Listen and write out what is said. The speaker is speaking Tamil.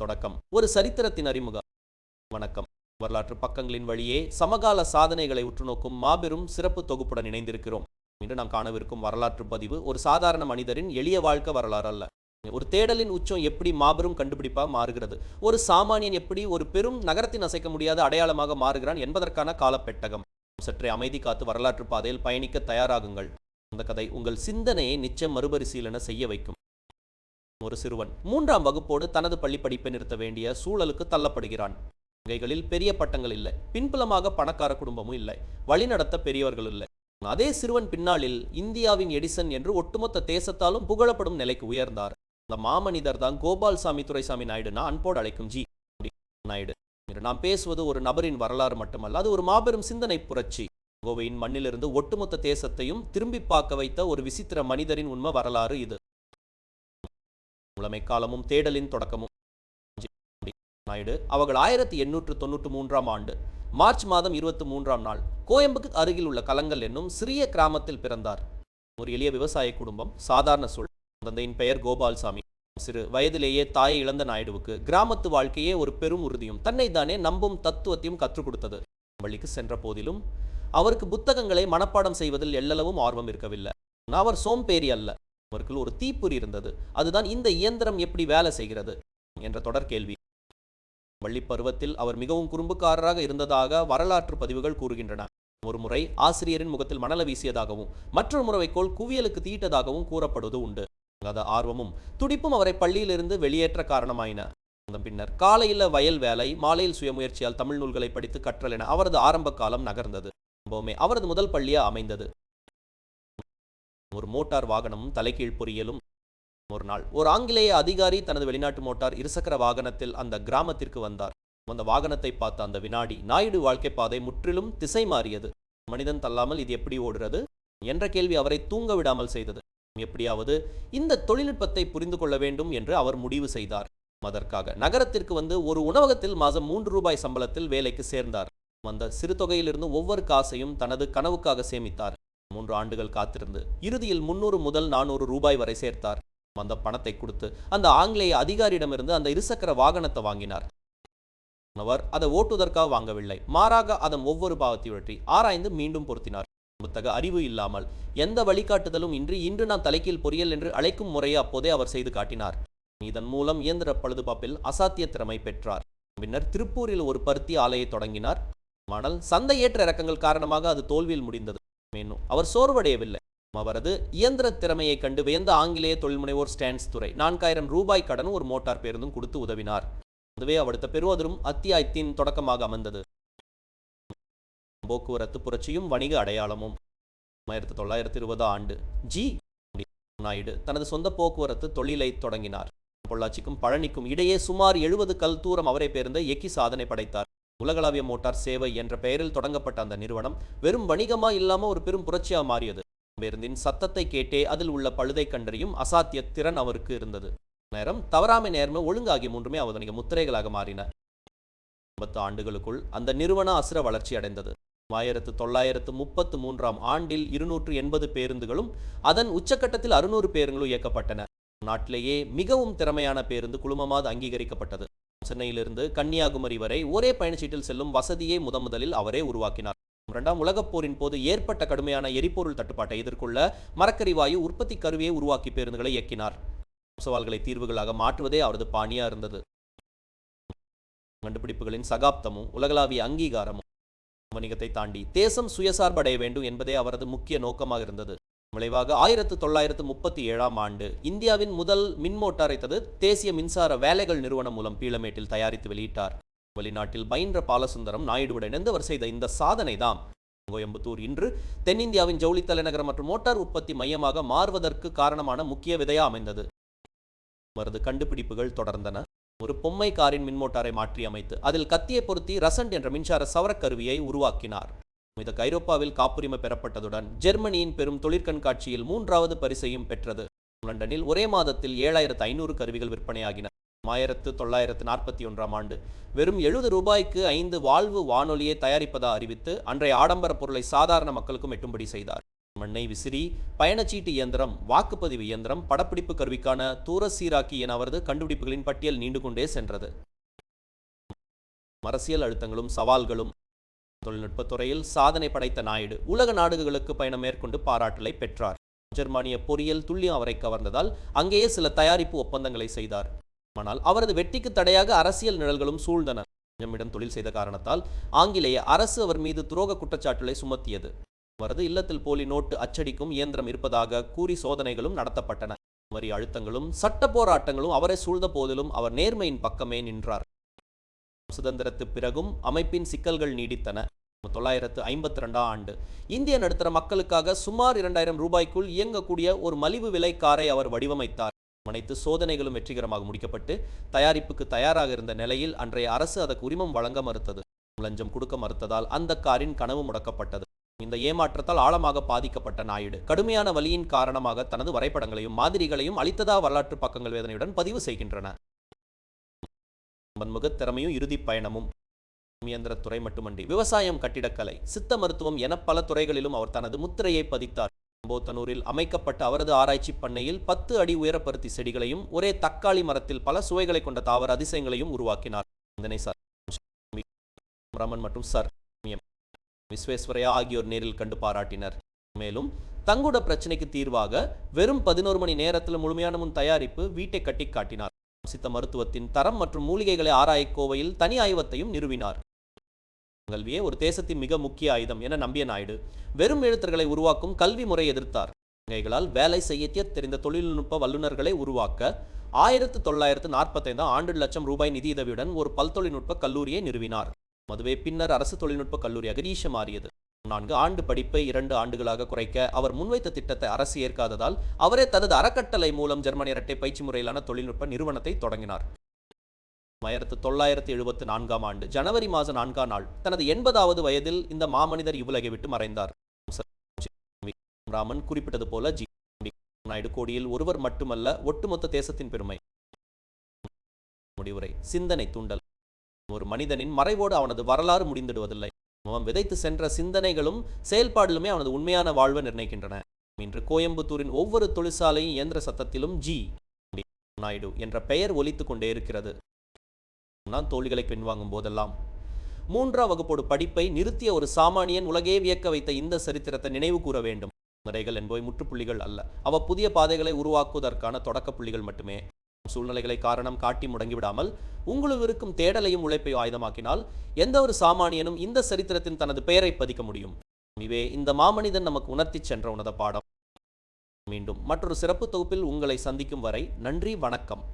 தொடக்கம் ஒரு சரித்திரத்தின் அறிமுகம். வணக்கம். வரலாற்று பக்கங்களின் வழியே சமகால சாதனைகளை உற்றுநோக்கும் மாபெரும் சிறப்பு தொகுப்புடன் இணைந்திருக்கிறோம். இன்று நாம் காணவிருக்கும் வரலாற்று பதிவு ஒரு சாதாரண மனிதரின் எளிய வாழ்க்கை வரலாறு அல்ல. ஒரு தேடலின் உச்சம் எப்படி மாபெரும் கண்டுபிடிப்பாக மாறுகிறது, ஒரு சாமானியன் எப்படி ஒரு பெரும் நகரத்தின் அசைக்க முடியாத அடையாளமாக மாறுகிறான் என்பதற்கான காலப்பெட்டகம். சற்றே அமைதி காத்து வரலாற்று பாதையில் பயணிக்க தயாராகுங்கள். அந்த கதை உங்கள் சிந்தனையை நிச்சயம் மறுபரிசீலனை செய்ய வைக்கும். ஒரு சிறுவன் 3ஆம் வகுப்போடு தனது பள்ளி படிப்பை நிறுத்த வேண்டிய சூழலுக்கு தள்ளப்படுகிறான். கைகளில் பெரிய பட்டங்கள் இல்லை, பின்புலமாக பணக்கார குடும்பமும் இல்லை, வழிநடத்த பெரியவர்கள் இல்லை. அதே சிறுவன் பின்னாளில் இந்தியாவின் எடிசன் என்று ஒட்டுமொத்த தேசத்தாலும் புகழப்படும் நிலைக்கு உயர்ந்தார். அந்த மாமனிதர் தான் கோபால்சாமி துரைசாமி நாயுடுனா அன்போடு அழைக்கும் ஜி நாயுடு. நாம் பேசுவது ஒரு நபரின் வரலாறு மட்டுமல்ல, அது ஒரு மாபெரும் சிந்தனை புரட்சி. கோவையின் மண்ணிலிருந்து ஒட்டுமொத்த தேசத்தையும் திரும்பி பார்க்க வைத்த ஒரு விசித்திர மனிதரின் உண்மை வரலாறு இது. முழமை காலமும் தேடலின் தொடக்கமும். நாயுடு அவர்கள் 1893ஆம் ஆண்டு மார்ச் மாதம் 23ஆம் நாள் கோயம்புக்கு அருகில் உள்ள கலங்கல் என்னும் சிறிய கிராமத்தில் பிறந்தார். ஒரு எளிய விவசாய குடும்பம், சாதாரண சூழல். தந்தையின் பெயர் கோபால்சாமி. சிறு வயதிலேயே தாயை இழந்த நாயுடுவுக்கு கிராமத்து வாழ்க்கையே ஒரு பெரும் உறுதியும் தன்னை தானே நம்பும் தத்துவத்தையும் கற்றுக் கொடுத்தது. பள்ளிக்கு சென்ற போதிலும் அவருக்கு புத்தகங்களை மனப்பாடம் செய்வதில் எல்லளவும் ஆர்வம் இருக்கவில்லை. அவர் சோம்பேறி அல்ல, அவருக்குள் ஒரு தீப்பொறி இருந்தது. அதுதான் இந்த இயந்திரம் எப்படி வேலை செய்கிறது என்ற தொடர் கேள்வி. பள்ளி பருவத்தில் அவர் மிகவும் குறும்புக்காரராக இருந்ததாக வரலாற்று பதிவுகள் கூறுகின்றன. ஒரு முறை ஆசிரியரின் முகத்தில் மணல வீசியதாகவும் மற்றொரு முறைக்கோள் குவியலுக்கு தீட்டதாகவும் கூறப்படுவது உண்டு. அந்த ஆர்வமும் துடிப்பும் அவரை பள்ளியிலிருந்து வெளியேற்ற காரணமாயின. பின்னர் காலையில் வயல் வேலை, மாலையில் சுயமுயற்சியால் தமிழ் நூல்களை படித்து கற்றல் என அவரது ஆரம்ப காலம் நகர்ந்தது. அவரது முதல் பள்ளியா அமைந்தது. ஒரு மோட்டார் வாகனமும் தலைகீழ் பொறியியலும். ஒரு நாள் ஒரு ஆங்கிலேய அதிகாரி தனது வெளிநாட்டு மோட்டார் இருசக்கர வாகனத்தில் அந்த கிராமத்திற்கு வந்தார். அந்த வாகனத்தை பார்த்த அந்த வினாடி நாயுடு வாழ்க்கை பாதை முற்றிலும் திசை மாறியது. மனிதன் தள்ளாமல் இது எப்படி ஓடுறது என்ற கேள்வி அவரை தூங்க விடாமல் செய்தது. எப்படியாவது இந்த தொழில்நுட்பத்தை புரிந்து கொள்ள வேண்டும் என்று அவர் முடிவு செய்தார். அதற்காக நகரத்திற்கு வந்து ஒரு உணவகத்தில் மாதம் 3 ரூபாய் சம்பளத்தில் வேலைக்கு சேர்ந்தார். அந்த சிறு தொகையிலிருந்து ஒவ்வொரு காசையும் தனது கனவுக்காக சேமித்தார். 3 ஆண்டுகள் காத்திருந்து இறுதியில் 300 முதல் 400 ரூபாய் வரை சேர்த்தார். அந்த பணத்தை கொடுத்து அந்த ஆங்கிலேய அதிகாரியிடமிருந்து அந்த இருசக்கர வாகனத்தை வாங்கினார். அவர் அதை ஓட்டுவதற்காக வாங்கவில்லை, மாறாக அதன் ஒவ்வொரு பாகத்தை பற்றி ஆராய்ந்து மீண்டும் பொருத்தினார். புத்தக அறிவு இல்லாமல் எந்த வழிகாட்டுதலும் இன்றி இன்று நாம் தலைக்கீழ் பொறியியல் என்று அழைக்கும் முறையை அப்போதே அவர் செய்து காட்டினார். இதன் மூலம் இயந்திர பழுதுபார்ப்பில் அசாத்திய திறமை பெற்றார். பின்னர் திருப்பூரில் ஒரு பருத்தி ஆலையை தொடங்கினார். ஆனால் சந்தை ஏற்ற இறக்கங்கள் காரணமாக அது தோல்வியில் முடிந்தது. மேலும் அவர் சோர்வடையவில்லை. அவரது இயந்திர திறமையை கண்டு வியந்த ஆங்கிலேய தொழில்முனைவோர் ஸ்டான்ஸ் துறை 4000 ரூபாய் கடன் ஒரு மோட்டார் பேருந்தும் கொடுத்து உதவினார். அதுவே அடுத்த பெருவதரும் அத்தியாயத்தின் தொடக்கமாக அமைந்தது. போக்குவரத்து புரட்சியும் வணிக அடையாளமும். 1920 ஆண்டு ஜி நாயுடு தனது சொந்த போக்குவரத்து தொழிலை தொடங்கினார். பொள்ளாச்சிக்கும் பழனிக்கும் இடையே சுமார் 70 கல் தூரம் அவரை பேருந்தை இயக்கி சாதனை படைத்தார். உலகளாவிய மோட்டார் சேவை என்ற பெயரில் தொடங்கப்பட்ட அந்த நிறுவனம் வெறும் வணிகமா இல்லாம ஒரு பெரும் புரட்சியா மாறியது. பேருந்தின் சத்தத்தை கேட்டே அதில் உள்ள பழுதை கண்டறியும் அசாத்திய திறன் அவருக்கு இருந்தது. நேரம், தவறாமை, நேர்மை, ஒழுங்காகிய மூன்றுமே அவதனிக முத்திரைகளாக மாறின. 10 ஆண்டுகளுக்குள் அந்த நிறுவனம் அசுர வளர்ச்சி அடைந்தது. 1933ஆம் ஆண்டில் 280 பேருந்துகளும் அதன் உச்சக்கட்டத்தில் 600 பேருந்துகளும் இயக்கப்பட்டன. நாட்டிலேயே மிகவும் திறமையான பேருந்து குழுமமாக அங்கீகரிக்கப்பட்டது. சென்னையிலிருந்து கன்னியாகுமரி வரை ஒரே பயணச்சீட்டில் செல்லும் வசதியை முதலில் அவரே உருவாக்கினார். 2ஆம் உலகப் போரின் போது ஏற்பட்ட கடுமையான எரிபொருள் தட்டுப்பாட்டை எதிர்கொள்ள மரக்கரி வாயு உற்பத்தி கருவியை உருவாக்கி பேருந்துகளை இயக்கினார். சவால்களை தீர்வுகளாக மாற்றுவதே அவரது பாணியா இருந்தது. கண்டுபிடிப்புகளின் சகாப்தமும் உலகளாவிய அங்கீகாரமும். வணிகத்தை தாண்டி தேசம் சுயசார்படைய வேண்டும் என்பதே அவரது முக்கிய நோக்கமாக இருந்தது. விளைவாக 1937ஆம் ஆண்டு இந்தியாவின் முதல் மின் மோட்டாரை தேசிய மின்சார வேலைகள் நிறுவனம் மூலம் பீளமேட்டில் தயாரித்து வெளியிட்டார். வெளிநாட்டில் பயின்ற பாலசுந்தரம் நாயுடுவுடன் இணைந்து அவர் செய்த இந்த சாதனை தான் கோயம்புத்தூர் இன்று தென்னிந்தியாவின் ஜவுளி தலைநகரம் மற்றும் மோட்டார் உற்பத்தி மையமாக மாறுவதற்கு காரணமான முக்கிய விதையா அமைந்தது. அவரது கண்டுபிடிப்புகள் தொடர்ந்தன. ஒரு பொம்மை காரின் மின்மோட்டாரை மாற்றி அமைத்து அதில் கத்தியை பொருத்தி ரசண்ட் என்ற மின்சார சவரக்கருவியை உருவாக்கினார். இதற்கு ஐரோப்பாவில் காப்புரிமை பெறப்பட்டதுடன் ஜெர்மனியின் பெரும் தொழிற்கண்காட்சியில் 3வது பரிசையும் பெற்றது. லண்டனில் ஒரே மாதத்தில் 7500 கருவிகள் விற்பனையாகின. 1941ஆம் ஆண்டு வெறும் 70 ரூபாய்க்கு 5 வால்வு வானொலியை தயாரிப்பதாக அறிவித்து அன்றைய ஆடம்பர பொருளை சாதாரண மக்களுக்கும் எட்டும்படி செய்தார். மண்ணை விசிறி, பயணச்சீட்டு இயந்திரம், வாக்குப்பதிவு இயந்திரம், படப்பிடிப்பு கருவிக்கான தூர சீராக்கி என அவரது கண்டுபிடிப்புகளின் பட்டியல் நீண்டு கொண்டே சென்றது. அரசியல் அழுத்தங்களும் சவால்களும். தொழில்நுட்பத் துறையில் சாதனை படைத்த நாயுடு உலக நாடுகளுக்கு பயணம் மேற்கொண்டு பாராட்டலை பெற்றார். ஜெர்மானிய பொறியியல் துல்லியம் அவரை கவர்ந்ததால் அங்கேயே சில தயாரிப்பு ஒப்பந்தங்களை செய்தார். ஆனால் அவரது வெற்றிக்கு தடையாக அரசியல் நிழல்களும் சூழ்ந்தன. நம்மிடம் தொழில் செய்த காரணத்தால் ஆங்கிலேய அரசு அவர் மீது துரோக குற்றச்சாட்டுகளை சுமத்தியது. அவரது இல்லத்தில் போலி நோட்டு அச்சடிக்கும் இயந்திரம் இருப்பதாக கூறி சோதனைகளும் நடத்தப்பட்டன. வரி அழுத்தங்களும் சட்ட போராட்டங்களும் அவரை சூழ்ந்த போதிலும் அவர் நேர்மையின் பக்கமே நின்றார். சுதந்திரத்து பிறகும் அமைப்பின் சிக்கல்கள் நீடித்தன. 1952 ஆண்டு இந்திய நடுத்தர மக்களுக்காக சுமார் 2000 ரூபாய்க்குள் இயங்கக்கூடிய ஒரு மலிவு விலை காரை அவர் வடிவமைத்தார். அனைத்து சோதனைகளும் வெற்றிகரமாக முடிக்கப்பட்டு தயாரிப்புக்கு தயாராக இருந்த நிலையில் அன்றைய அரசு அதற்கு உரிமம் வழங்க மறுத்தது. லஞ்சம் கொடுக்க மறுத்ததால் அந்த காரின் கனவு முடக்கப்பட்டது. இந்த ஏமாற்றத்தால் ஆழமாக பாதிக்கப்பட்ட நாயுடு கடுமையான வலியின் காரணமாக தனது வரைபடங்களையும் மாதிரிகளையும் அளித்ததா வரலாற்று பக்கங்கள் வேதனையுடன் பதிவு செய்கின்றன. பன்முக திறமையும் இறுதி பயணமும். இயந்திரத்துறை மட்டுமன்றி விவசாயம், கட்டிடக்கலை, சித்த மருத்துவம் என பல துறைகளிலும் அவர் தனது முத்திரையை பதித்தார். போத்தனூரில் அமைக்கப்பட்ட அவரது ஆராய்ச்சி பண்ணையில் 10 அடி உயர பருத்தி செடிகளையும் ஒரே தக்காளி மரத்தில் பல சுவைகளை கொண்ட தாவர அதிசயங்களையும் உருவாக்கினார். இதனை சார் ரமன் மற்றும் சார் விஸ்வேஸ்வரையா ஆகியோர் நேரில் கண்டு பாராட்டினர். மேலும் தங்குட பிரச்சனைக்கு தீர்வாக வெறும் 11 மணி நேரத்தில் முழுமையான முன் தயாரிப்பு வீட்டை கட்டி காட்டினார். சித்த மருத்துவத்தின் தரம் மற்றும் மூலிகைகளை ஆராய கோவையில் தனி ஆய்வத்தையும் நிறுவினார். கல்வியே ஒரு தேசத்தின் மிக முக்கிய ஆயுதம் என நம்பிய நாயுடு வெறும் எழுத்தர்களை உருவாக்கும் கல்வி முறை எதிர்த்தார். வகைகளால் வேலை செய்ய தெரிந்த தொழில்நுட்ப வல்லுநர்களை உருவாக்க 1945 ஆண்டு லட்சம் ரூபாய் நிதியுதவியுடன் ஒரு பல்தொழில்நுட்ப கல்லூரியை நிறுவினார். அதுவே பின்னர் அரசு தொழில்நுட்ப கல்லூரியாக ரீஷ மாறியது. 4 ஆண்டு படிப்பை 2 ஆண்டுகளாக குறைக்க அவர் முன்வைத்த திட்டத்தை அரசு ஏற்காததால் அவரே தனது அறக்கட்டளை மூலம் ஜெர்மனிய இரட்டை பயிற்சி முறையிலான தொழில்நுட்ப நிறுவனத்தை தொடங்கினார். 1974 ஆண்டு ஜனவரி மாதம் 4ஆம் நாள் தனது 80வது வயதில் இந்த மாமனிதர் இவ்வுலகை விட்டு மறைந்தார். ராமன் குறிப்பிட்டது போல நாயுடு கோடியில் ஒருவர் மட்டுமல்ல, ஒட்டுமொத்த தேசத்தின் பெருமை. முடிவுரை. சிந்தனை தூண்டல். ஒரு மனிதனின் மறைவோடு அவனது வரலாறு முடிந்துடுவதில்லை. அவன் விதைத்து சென்ற சிந்தனைகளும் செயல்பாடுகளுமே அவனது உண்மையான வாழ்வை நிர்ணயிக்கின்றன. இன்று கோயம்புத்தூரின் ஒவ்வொரு தொழிற்சாலையும் இயந்திர சத்தத்திலும் நாயுடு என்ற பெயர் ஒலித்துக் கொண்டே இருக்கிறது. நான் தோல்விகளை பின்வாங்கும் போதெல்லாம் 3ஆம் வகுப்போடு படிப்பை நிறுத்திய ஒரு சாமானியன் உலகே வியக்க வைத்த இந்த சரித்திரத்தை நினைவு கூற வேண்டும். நடைகள் என்பவை முற்றுப்புள்ளிகள் அல்ல, அவ புதிய பாதைகளை உருவாக்குவதற்கான தொடக்க புள்ளிகள் மட்டுமே. சூழ்நிலைகளை காரணம் காட்டி முடங்கிவிடாமல் உங்களுக்கு இருக்கும் தேடலையும் உழைப்பையும் ஆயுதமாக்கினால் எந்த ஒரு சாமானியனும் இந்த சரித்திரத்தின் தனது பெயரை பதிக்க முடியும். இவே இந்த மாமனிதன் நமக்கு உணர்த்தி சென்ற உனத பாடம். மீண்டும் மற்றொரு சிறப்பு தொகுப்பில் உங்களை சந்திக்கும் வரை நன்றி, வணக்கம்.